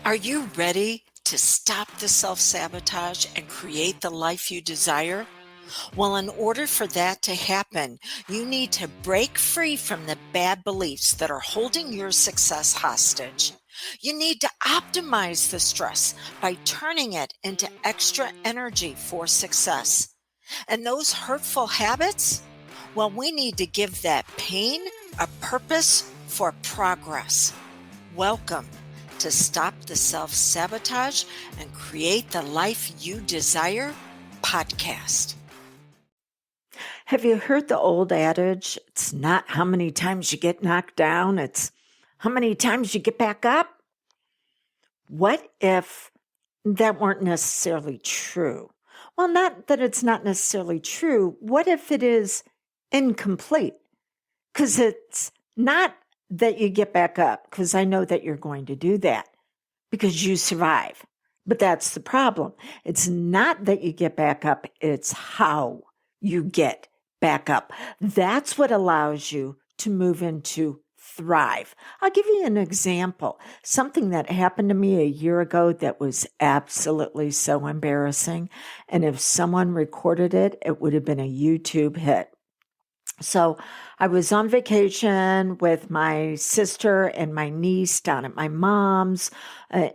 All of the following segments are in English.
Are you ready to stop the self-sabotage and create the life you desire? Well, in order for that to happen, you need to break free from the bad beliefs that are holding your success hostage. You need to optimize the stress by turning it into extra energy for success. And those hurtful habits? Well, we need to give that pain a purpose for progress. Welcome to Stop the Self Sabotage and Create the Life You Desire podcast. Have you heard the old adage? It's not how many times you get knocked down, it's how many times you get back up. What if that weren't necessarily true? Well, not that it's not necessarily true. What if it is incomplete? Because it's not that you get back up, because I know that you're going to do that because you survive. But that's the problem. It's not that you get back up, it's how you get back up. That's what allows you to move into thrive. I'll give you an example. Something that happened to me a year ago that was absolutely so embarrassing. And if someone recorded it, it would have been a YouTube hit. So I was on vacation with my sister and my niece down at my mom's,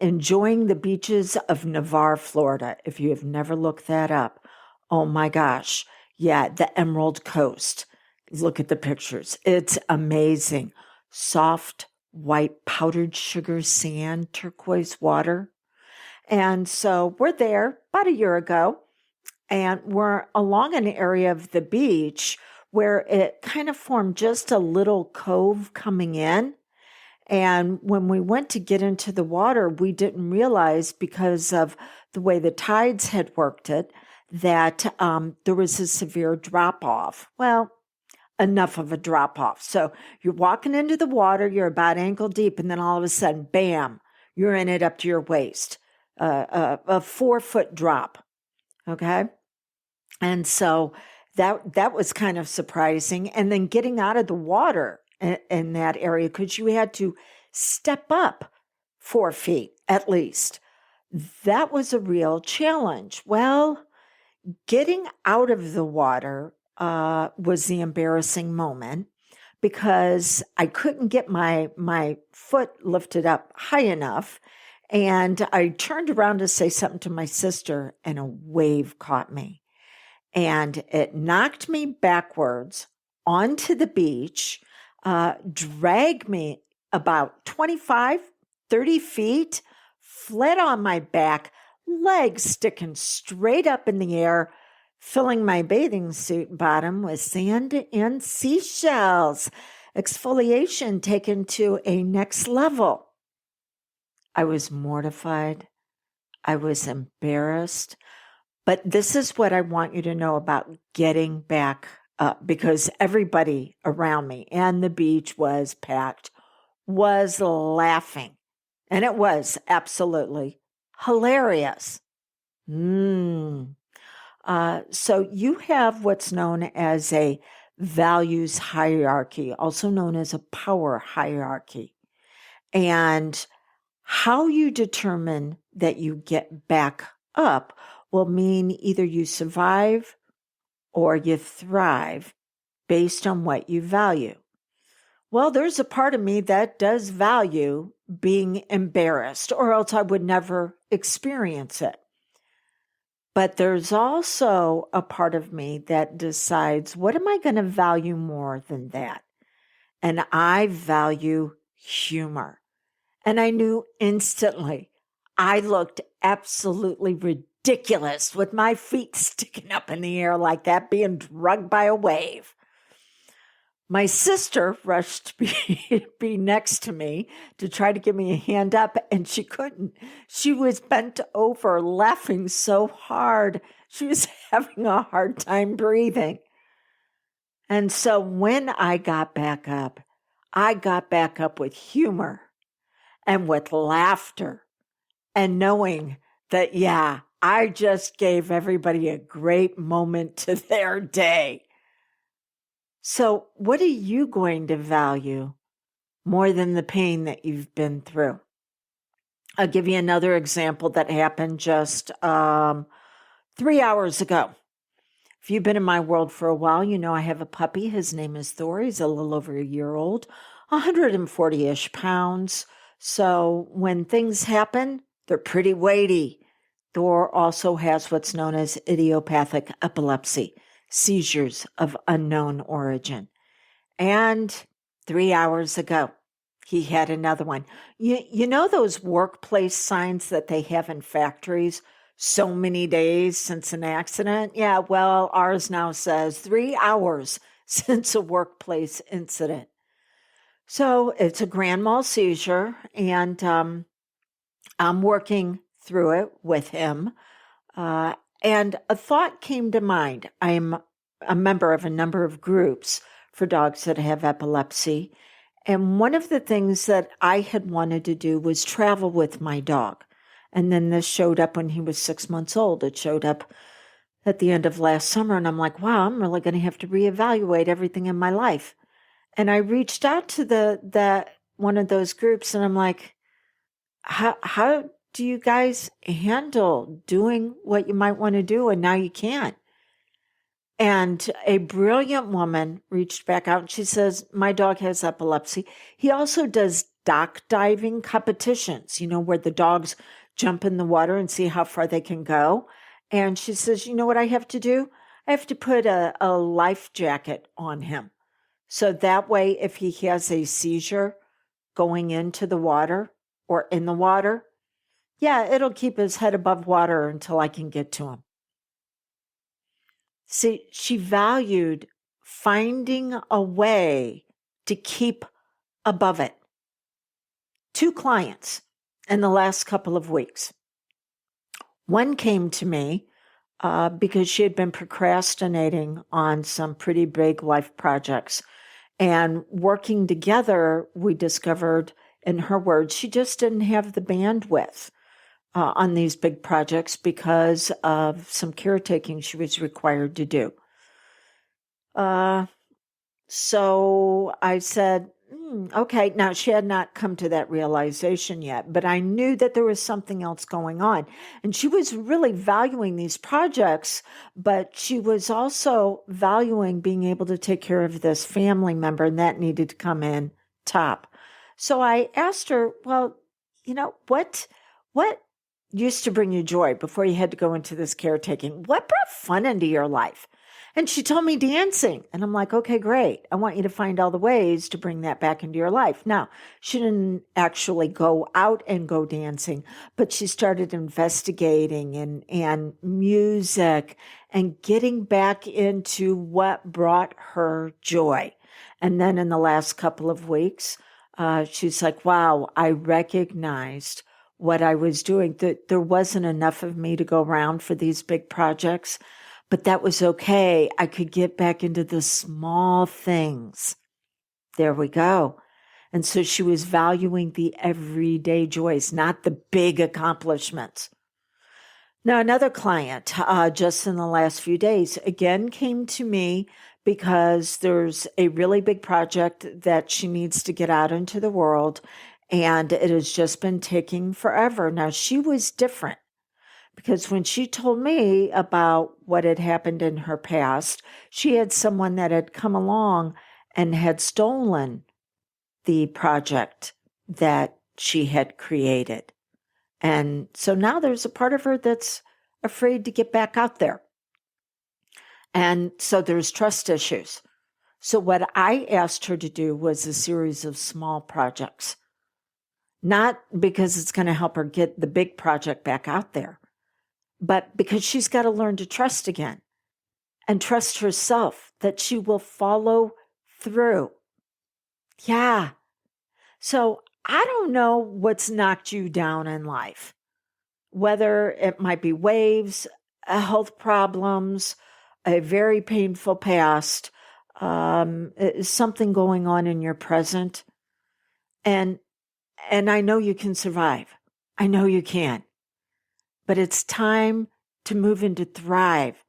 enjoying the beaches of Navarre, Florida. If you have never looked that up, oh my gosh. Yeah, the Emerald Coast. Look at the pictures. It's amazing. Soft, white, powdered sugar sand, turquoise water. And so we're there about a year ago, and we're along an area of the beach where it kind of formed just a little cove coming in. And when we went to get into the water, we didn't realize, because of the way the tides had worked it, that there was a severe drop off. Well, enough of a drop off. So you're walking into the water, you're about ankle deep, and then all of a sudden, bam, you're in it up to your waist. A 4-foot drop. Okay. And so that was kind of surprising. And then getting out of the water in that area, because you had to step up 4 feet at least. That was a real challenge. Well, getting out of the water was the embarrassing moment, because I couldn't get my foot lifted up high enough. And I turned around to say something to my sister, and a wave caught me. And it knocked me backwards onto the beach, dragged me about 25, 30 feet, flat on my back, legs sticking straight up in the air, filling my bathing suit bottom with sand and seashells. Exfoliation taken to a next level. I was mortified. I was embarrassed. But this is what I want you to know about getting back up, because everybody around me, and the beach was packed, was laughing. And it was absolutely hilarious. So you have what's known as a values hierarchy, also known as a power hierarchy. And how you determine that you get back up will mean either you survive or you thrive based on what you value. Well, there's a part of me that does value being embarrassed, or else I would never experience it. But there's also a part of me that decides, what am I going to value more than that? And I value humor. And I knew instantly I looked absolutely ridiculous with my feet sticking up in the air like that, being drugged by a wave. My sister rushed to be next to me to try to give me a hand up, and she couldn't. She was bent over, laughing so hard. She was having a hard time breathing. And so when I got back up with humor and with laughter, and knowing that, yeah, I just gave everybody a great moment to their day. So what are you going to value more than the pain that you've been through? I'll give you another example that happened just 3 hours ago. If you've been in my world for a while, you know I have a puppy. His name is Thor. He's a little over a year old, 140-ish pounds. So when things happen, they're pretty weighty. Thor also has what's known as idiopathic epilepsy, seizures of unknown origin. And 3 hours ago, he had another one. You know those workplace signs that they have in factories? So many days since an accident? Yeah, well, ours now says 3 hours since a workplace incident. So it's a grand mal seizure, and I'm working through it with him. And a thought came to mind. I'm a member of a number of groups for dogs that have epilepsy. And one of the things that I had wanted to do was travel with my dog. And then this showed up when he was 6 months old. It showed up at the end of last summer. And I'm like, wow, I'm really going to have to reevaluate everything in my life. And I reached out to that one of those groups, and I'm like, how do you guys handle doing what you might want to do and now you can't? And a brilliant woman reached back out and she says, my dog has epilepsy. He also does dock diving competitions, where the dogs jump in the water and see how far they can go. And she says, you know what I have to do? I have to put a life jacket on him. So that way, if he has a seizure going into the water or in the water, yeah, it'll keep his head above water until I can get to him. See, she valued finding a way to keep above it. 2 clients in the last couple of weeks. One came to me because she had been procrastinating on some pretty big life projects. And working together, we discovered, in her words, she just didn't have the bandwidth on these big projects because of some caretaking she was required to do. So I said, okay. Now, she had not come to that realization yet, but I knew that there was something else going on. And she was really valuing these projects, but she was also valuing being able to take care of this family member, and that needed to come in top. So I asked her, well, what used to bring you joy before you had to go into this caretaking? What brought fun into your life? And she told me dancing. And I'm like, okay, great. I want you to find all the ways to bring that back into your life. Now, she didn't actually go out and go dancing, but she started investigating and music and getting back into what brought her joy. And then in the last couple of weeks, she's like, wow, I recognized what I was doing, that there wasn't enough of me to go around for these big projects. But that was okay. I could get back into the small things. There we go. And so she was valuing the everyday joys, not the big accomplishments. Now, another client, just in the last few days, again came to me because there's a really big project that she needs to get out into the world, and it has just been taking forever. Now, she was different. Because when she told me about what had happened in her past, she had someone that had come along and had stolen the project that she had created. And so now there's a part of her that's afraid to get back out there. And so there's trust issues. So what I asked her to do was a series of small projects, not because it's going to help her get the big project back out there, but because she's got to learn to trust again and trust herself that she will follow through. Yeah. So I don't know what's knocked you down in life, whether it might be waves, health problems, a very painful past, something going on in your present. And I know you can survive. I know you can. But it's time to move into thrive.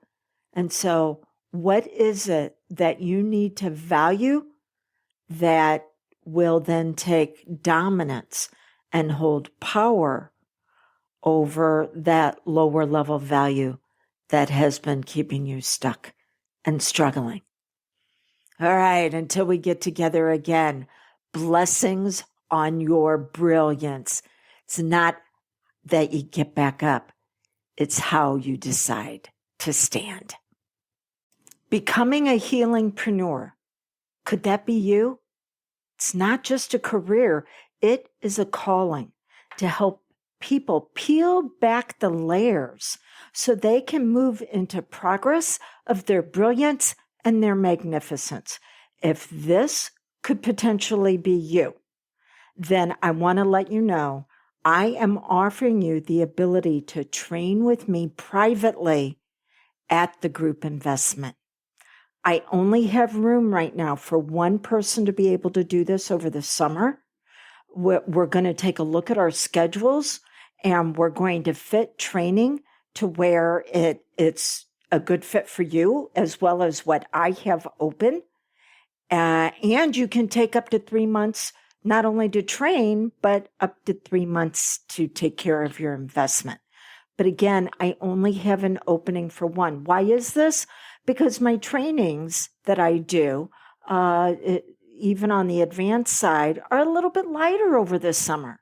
And so what is it that you need to value that will then take dominance and hold power over that lower level value that has been keeping you stuck and struggling. All right, until we get together again, blessings on your brilliance. It's not that you get back up, it's how you decide to stand. Becoming a healingpreneur, could that be you? It's not just a career, it is a calling to help people peel back the layers so they can move into progress of their brilliance and their magnificence. If this could potentially be you, then I want to let you know I am offering you the ability to train with me privately at the group investment. I only have room right now for one person to be able to do this over the summer. We're going to take a look at our schedules, and we're going to fit training to where it's a good fit for you, as well as what I have open. And you can take up to 3 months, not only to train, but up to 3 months to take care of your investment. But again, I only have an opening for one. Why is this? Because my trainings that I do, even on the advanced side, are a little bit lighter over the summer.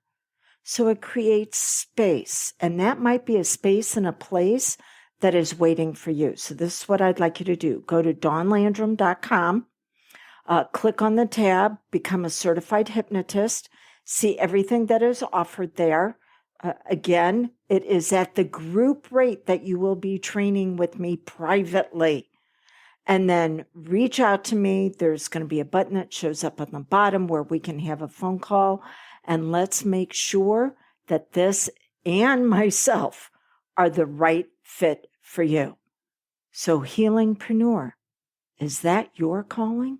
So it creates space, and that might be a space and a place that is waiting for you. So this is what I'd like you to do. Go to dawnlandrum.com, click on the tab, become a certified hypnotist, see everything that is offered there. Again, it is at the group rate that you will be training with me privately. And then reach out to me. There's going to be a button that shows up on the bottom where we can have a phone call. And let's make sure that this and myself are the right fit for you. So, healingpreneur, is that your calling?